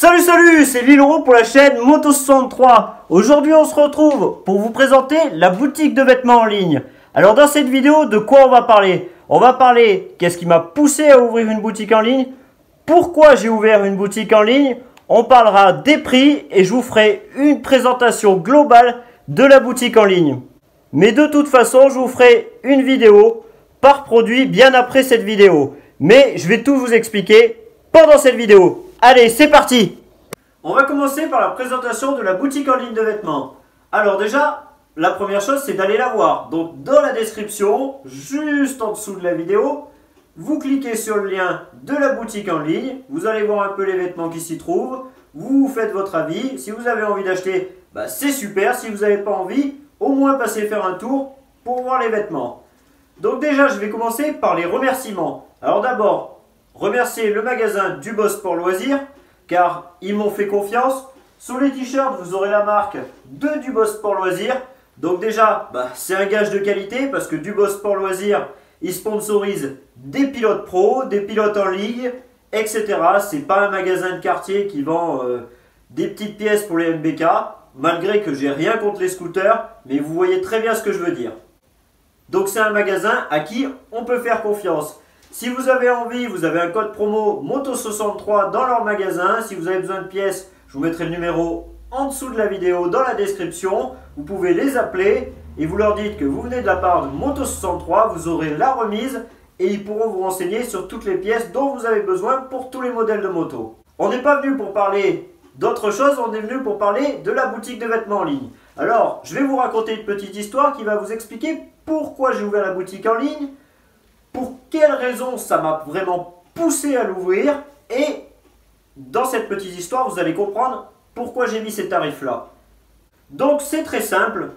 Salut, c'est Liloro pour la chaîne Moto63. Aujourd'hui, on se retrouve pour vous présenter la boutique de vêtements en ligne. Alors, dans cette vidéo, de quoi on va parler? On va parler qu'est-ce qui m'a poussé à ouvrir une boutique en ligne, pourquoi j'ai ouvert une boutique en ligne, on parlera des prix et je vous ferai une présentation globale de la boutique en ligne. Mais de toute façon, je vous ferai une vidéo par produit bien après cette vidéo. Mais je vais tout vous expliquer pendant cette vidéo. Allez, c'est parti! On va commencer par la présentation de la boutique en ligne de vêtements. Alors déjà, la première chose, c'est d'aller la voir. Donc dans la description, juste en dessous de la vidéo, vous cliquez sur le lien de la boutique en ligne. Vous allez voir un peu les vêtements qui s'y trouvent. Vous faites votre avis. Si vous avez envie d'acheter, c'est super. Si vous n'avez pas envie, au moins passez faire un tour pour voir les vêtements. Donc déjà, je vais commencer par les remerciements. Alors d'abord, remercier le magasin Duboss Sport Loisirs car ils m'ont fait confiance. Sur les t-shirts, vous aurez la marque de Duboss Sport Loisirs. Donc déjà, c'est un gage de qualité parce que Duboss Sport Loisirs, ils sponsorisent des pilotes pro, des pilotes en ligue, etc. C'est pas un magasin de quartier qui vend des petites pièces pour les MBK, malgré que j'ai rien contre les scooters, mais vous voyez très bien ce que je veux dire. Donc c'est un magasin à qui on peut faire confiance. Si vous avez envie, vous avez un code promo Moto63 dans leur magasin. Si vous avez besoin de pièces, je vous mettrai le numéro en dessous de la vidéo dans la description. Vous pouvez les appeler et vous leur dites que vous venez de la part de Moto63. Vous aurez la remise et ils pourront vous renseigner sur toutes les pièces dont vous avez besoin pour tous les modèles de moto. On n'est pas venu pour parler d'autre chose, on est venu pour parler de la boutique de vêtements en ligne. Alors, je vais vous raconter une petite histoire qui va vous expliquer pourquoi j'ai ouvert la boutique en ligne. Pour quelles raisons ça m'a vraiment poussé à l'ouvrir et dans cette petite histoire vous allez comprendre pourquoi j'ai mis ces tarifs là. Donc c'est très simple,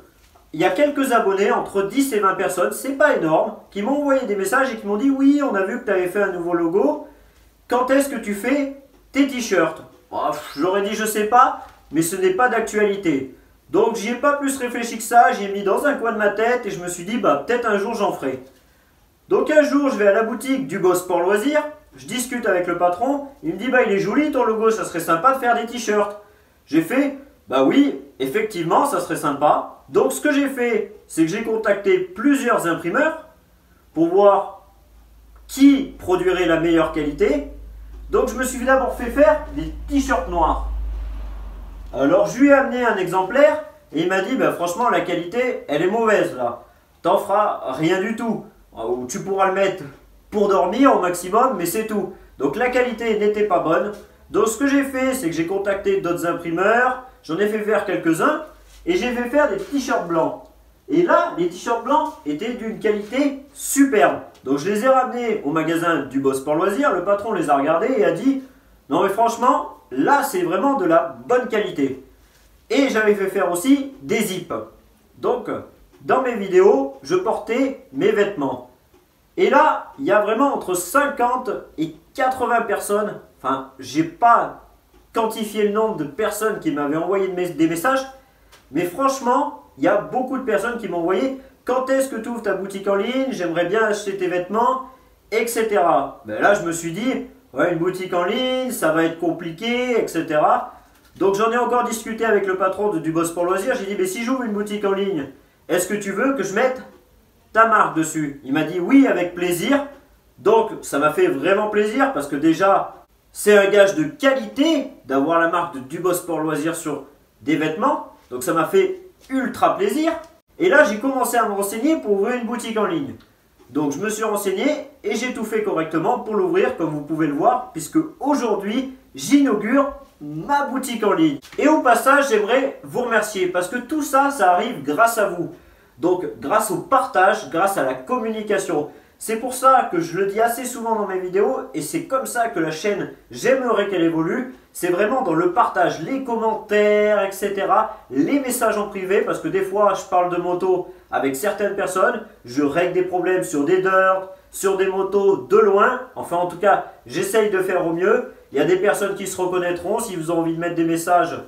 il y a quelques abonnés, entre 10 et 20 personnes, c'est pas énorme, qui m'ont envoyé des messages et qui m'ont dit oui on a vu que tu avais fait un nouveau logo, quand est-ce que tu fais tes t-shirts? J'aurais dit je sais pas, mais ce n'est pas d'actualité. Donc j'y ai pas plus réfléchi que ça, j'y ai mis dans un coin de ma tête et je me suis dit peut-être un jour j'en ferai. Donc un jour, je vais à la boutique Duboss Sport Loisirs, je discute avec le patron, il me dit il est joli ton logo, ça serait sympa de faire des t-shirts. J'ai fait oui, effectivement, ça serait sympa. Donc ce que j'ai fait, c'est que j'ai contacté plusieurs imprimeurs pour voir qui produirait la meilleure qualité. Donc je me suis d'abord fait faire des t-shirts noirs. Alors je lui ai amené un exemplaire et il m'a dit franchement la qualité elle est mauvaise là, t'en feras rien du tout. Tu pourras le mettre pour dormir au maximum, mais c'est tout. Donc la qualité n'était pas bonne. Donc ce que j'ai fait, c'est que j'ai contacté d'autres imprimeurs, j'en ai fait faire quelques-uns, et j'ai fait faire des t-shirts blancs. Et là, les t-shirts blancs étaient d'une qualité superbe. Donc je les ai ramenés au magasin Duboss Sport Loisirs, le patron les a regardés et a dit « Non mais franchement, là c'est vraiment de la bonne qualité. » Et j'avais fait faire aussi des zips. Donc, dans mes vidéos, je portais mes vêtements. Et là, il y a vraiment entre 50 et 80 personnes. Enfin, j'ai pas quantifié le nombre de personnes qui m'avaient envoyé des messages. Mais franchement, il y a beaucoup de personnes qui m'ont envoyé « Quand est-ce que tu ouvres ta boutique en ligne? J'aimerais bien acheter tes vêtements, etc. » Là, je me suis dit « Ouais, une boutique en ligne, ça va être compliqué, etc. » Donc, j'en ai encore discuté avec le patron de Duboss Sport Loisirs. J'ai dit « Mais si j'ouvre une boutique en ligne, est-ce que tu veux que je mette ta marque dessus ?» Il m'a dit oui, avec plaisir. Donc ça m'a fait vraiment plaisir parce que déjà c'est un gage de qualité d'avoir la marque de Duboss Sport Loisirs sur des vêtements. Donc ça m'a fait ultra plaisir. Et là j'ai commencé à me renseigner pour ouvrir une boutique en ligne. Donc je me suis renseigné et j'ai tout fait correctement pour l'ouvrir comme vous pouvez le voir. Puisque aujourd'hui j'inaugure ma boutique en ligne. Et au passage, j'aimerais vous remercier parce que tout ça, ça arrive grâce à vous. Donc, grâce au partage, grâce à la communication. C'est pour ça que je le dis assez souvent dans mes vidéos et c'est comme ça que la chaîne, j'aimerais qu'elle évolue. C'est vraiment dans le partage, les commentaires, etc. Les messages en privé parce que des fois, je parle de moto avec certaines personnes. Je règle des problèmes sur des dirt, sur des motos de loin. Enfin, en tout cas, j'essaye de faire au mieux. Il y a des personnes qui se reconnaîtront. Si vous avez envie de mettre des messages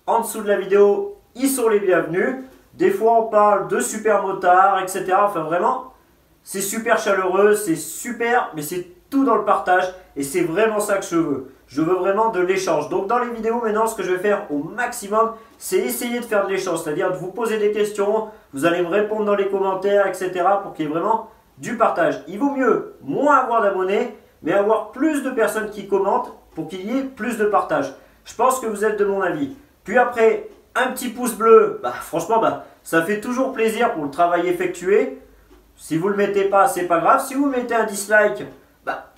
en dessous de la vidéo, ils sont les bienvenus. Des fois, on parle de super motards, etc. Enfin, vraiment, c'est super chaleureux, c'est super, mais c'est tout dans le partage. Et c'est vraiment ça que je veux. je veux vraiment de l'échange. Donc dans les vidéos maintenant, ce que je vais faire au maximum, c'est essayer de faire de l'échange, c'est-à-dire de vous poser des questions, vous allez me répondre dans les commentaires, etc. pour qu'il y ait vraiment du partage. Il vaut mieux moins avoir d'abonnés, mais avoir plus de personnes qui commentent pour qu'il y ait plus de partage. Je pense que vous êtes de mon avis. Puis après, un petit pouce bleu, franchement, ça fait toujours plaisir pour le travail effectué. Si vous ne le mettez pas, c'est pas grave. Si vous mettez un dislike,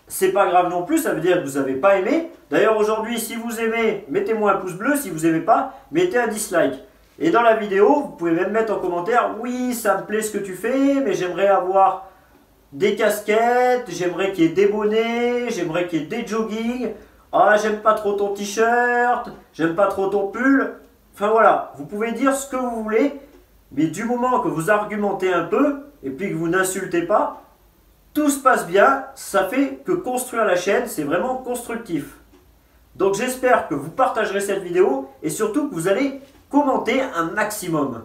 c'est pas grave non plus, ça veut dire que vous n'avez pas aimé. D'ailleurs aujourd'hui, si vous aimez, mettez-moi un pouce bleu. Si vous n'aimez pas, mettez un dislike. Et dans la vidéo, vous pouvez même mettre en commentaire, oui, ça me plaît ce que tu fais, mais j'aimerais avoir des casquettes, j'aimerais qu'il y ait des bonnets, j'aimerais qu'il y ait des joggings. Ah, j'aime pas trop ton t-shirt, j'aime pas trop ton pull. Enfin voilà, vous pouvez dire ce que vous voulez, mais du moment que vous argumentez un peu, et puis que vous n'insultez pas, tout se passe bien, ça fait que construire la chaîne, c'est vraiment constructif. Donc j'espère que vous partagerez cette vidéo et surtout que vous allez commenter un maximum.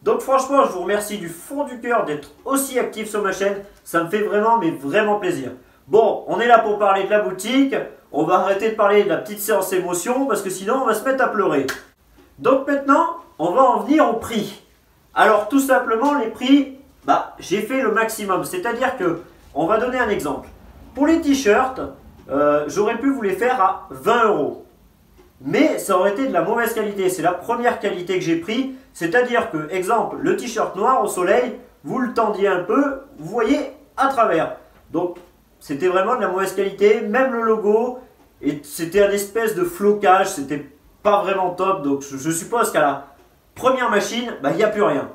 Donc franchement, je vous remercie du fond du cœur d'être aussi actif sur ma chaîne. Ça me fait vraiment, mais vraiment plaisir. Bon, on est là pour parler de la boutique. On va arrêter de parler de la petite séance émotion parce que sinon on va se mettre à pleurer. Donc maintenant, on va en venir au prix. Alors tout simplement, les prix, j'ai fait le maximum. C'est-à-dire que on va donner un exemple. Pour les t-shirts, j'aurais pu vous les faire à 20 €. Mais ça aurait été de la mauvaise qualité. C'est la première qualité que j'ai pris. C'est-à-dire que, exemple, le t-shirt noir au soleil, vous le tendiez un peu, vous voyez à travers. Donc, c'était vraiment de la mauvaise qualité. Même le logo, et c'était un espèce de flocage. C'était pas vraiment top. Donc, je suppose qu'à la première machine, il n'y a plus rien.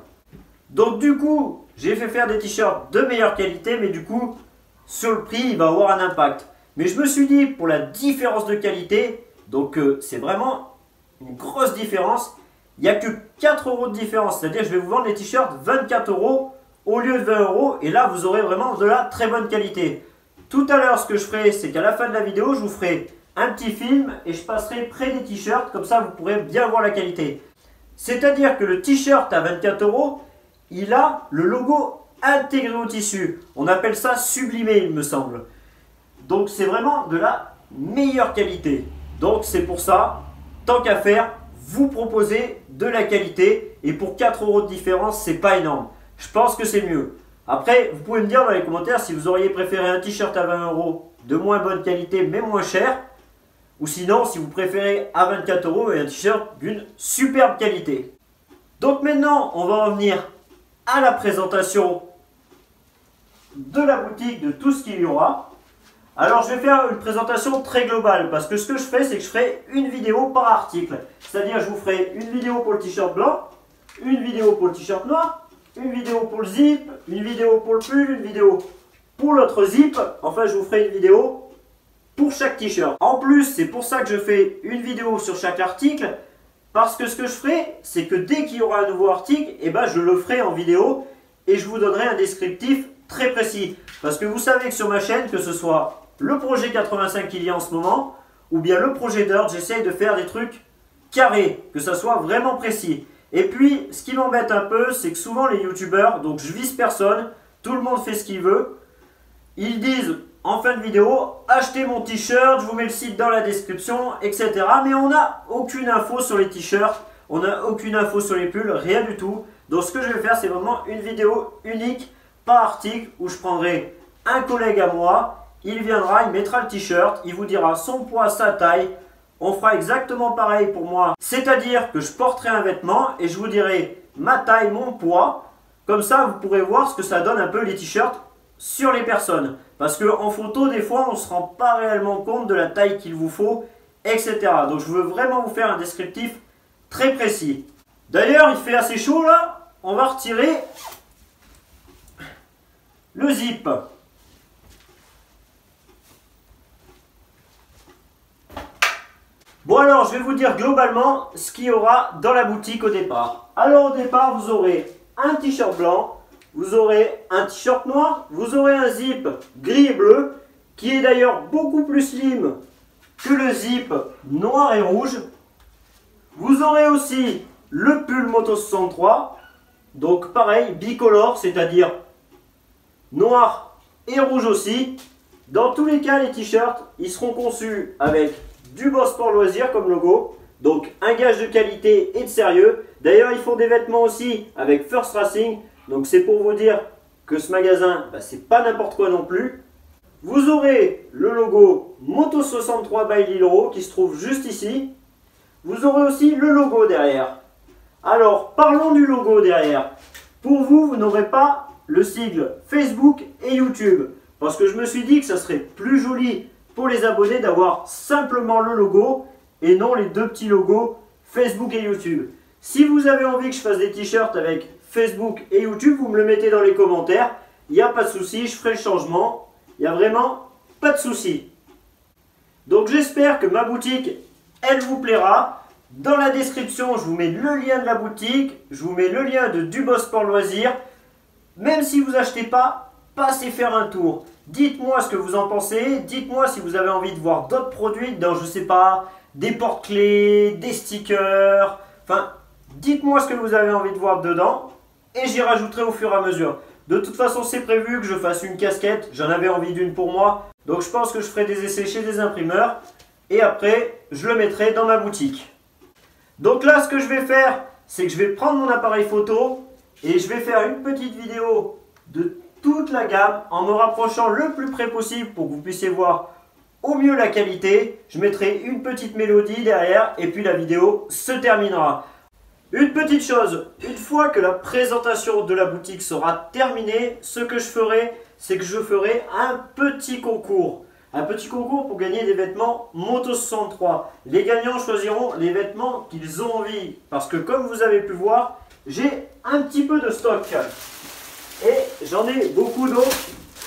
Donc, du coup, j'ai fait faire des t-shirts de meilleure qualité, mais du coup, sur le prix, il va avoir un impact. Mais je me suis dit, pour la différence de qualité, donc c'est vraiment une grosse différence. Il n'y a que 4 € de différence. C'est-à-dire que je vais vous vendre les t-shirts 24 € au lieu de 20 €. Et là, vous aurez vraiment de la très bonne qualité. Tout à l'heure, ce que je ferai, c'est qu'à la fin de la vidéo, je vous ferai un petit film et je passerai près des t-shirts. Comme ça, vous pourrez bien voir la qualité. C'est-à-dire que le t-shirt à 24 €, il a le logo intégré au tissu. On appelle ça sublimé, il me semble. Donc c'est vraiment de la meilleure qualité. Donc c'est pour ça, tant qu'à faire, vous proposez de la qualité. Et pour 4 € de différence, c'est pas énorme. Je pense que c'est mieux. Après, vous pouvez me dire dans les commentaires si vous auriez préféré un t-shirt à 20 € de moins bonne qualité mais moins cher. Ou sinon, si vous préférez à 24 € et un t-shirt d'une superbe qualité. Donc maintenant, on va en venir à la présentation de la boutique, de tout ce qu'il y aura. Alors je vais faire une présentation très globale parce que ce que je ferai, c'est que je ferai une vidéo par article. C'est-à-dire je vous ferai une vidéo pour le t-shirt blanc, une vidéo pour le t-shirt noir, une vidéo pour le zip, une vidéo pour le pull, une vidéo pour l'autre zip. Enfin je vous ferai une vidéo pour chaque t-shirt. En plus, c'est pour ça que je fais une vidéo sur chaque article. Parce que ce que je ferai, c'est que dès qu'il y aura un nouveau article, je le ferai en vidéo et je vous donnerai un descriptif très précis. Parce que vous savez que sur ma chaîne, que ce soit le projet 85 qu'il y a en ce moment, ou bien le projet Dirt, j'essaye de faire des trucs carrés, que ça soit vraiment précis. Et puis, ce qui m'embête un peu, c'est que souvent les youtubeurs, donc je vise personne, tout le monde fait ce qu'il veut, ils disent en fin de vidéo, achetez mon t-shirt, je vous mets le site dans la description, etc. Mais on n'a aucune info sur les t-shirts, on n'a aucune info sur les pulls, rien du tout. Donc ce que je vais faire, c'est vraiment une vidéo unique par article où je prendrai un collègue à moi, il viendra, il mettra le t-shirt, il vous dira son poids, sa taille. On fera exactement pareil pour moi, c'est-à-dire que je porterai un vêtement et je vous dirai ma taille, mon poids. Comme ça, vous pourrez voir ce que ça donne un peu les t-shirts sur les personnes. Parce qu'en photo, des fois, on ne se rend pas réellement compte de la taille qu'il vous faut, etc. Donc je veux vraiment vous faire un descriptif très précis. D'ailleurs, il fait assez chaud là. On va retirer le zip. Bon alors, je vais vous dire globalement ce qu'il y aura dans la boutique au départ. Alors au départ, vous aurez un t-shirt blanc, vous aurez un t-shirt noir, vous aurez un zip gris et bleu, qui est d'ailleurs beaucoup plus slim que le zip noir et rouge. Vous aurez aussi le pull Moto 63, donc pareil, bicolore, c'est-à-dire noir et rouge aussi. Dans tous les cas, les t-shirts, ils seront conçus avec Dubois Sport Loisirs comme logo. Donc un gage de qualité et de sérieux. D'ailleurs, ils font des vêtements aussi avec First Racing. Donc c'est pour vous dire que ce magasin, c'est pas n'importe quoi non plus. Vous aurez le logo Moto63 by Liloro qui se trouve juste ici. Vous aurez aussi le logo derrière. Alors, parlons du logo derrière. Pour vous, vous n'aurez pas le sigle Facebook et YouTube. Parce que je me suis dit que ça serait plus joli pour les abonnés d'avoir simplement le logo et non les deux petits logos Facebook et YouTube. Si vous avez envie que je fasse des t-shirts avec Facebook et YouTube, vous me le mettez dans les commentaires. Il n'y a pas de souci, je ferai le changement. Il n'y a vraiment pas de souci. Donc j'espère que ma boutique, elle vous plaira. Dans la description, je vous mets le lien de la boutique. Je vous mets le lien de Dubois Sport Loisirs. Même si vous n'achetez pas, passez faire un tour. Dites-moi ce que vous en pensez. Dites-moi si vous avez envie de voir d'autres produits dans, je sais pas, des porte-clés, des stickers. Enfin, dites-moi ce que vous avez envie de voir dedans. Et j'y rajouterai au fur et à mesure. De toute façon, c'est prévu que je fasse une casquette. J'en avais envie d'une pour moi. Donc je pense que je ferai des essais chez des imprimeurs. Et après, je le mettrai dans ma boutique. Donc là, ce que je vais faire, c'est que je vais prendre mon appareil photo et je vais faire une petite vidéo de toute la gamme en me rapprochant le plus près possible pour que vous puissiez voir au mieux la qualité. Je mettrai une petite mélodie derrière et puis la vidéo se terminera. Une petite chose, une fois que la présentation de la boutique sera terminée, ce que je ferai, c'est que je ferai un petit concours. Un petit concours pour gagner des vêtements Moto63. Les gagnants choisiront les vêtements qu'ils ont envie. Parce que comme vous avez pu voir, j'ai un petit peu de stock. Et j'en ai beaucoup d'autres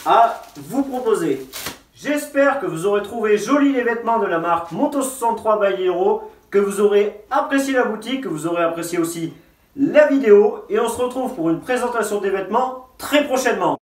à vous proposer. J'espère que vous aurez trouvé jolis les vêtements de la marque Moto63 by Liloro, que vous aurez apprécié la boutique, que vous aurez apprécié aussi la vidéo. Et on se retrouve pour une présentation des vêtements très prochainement.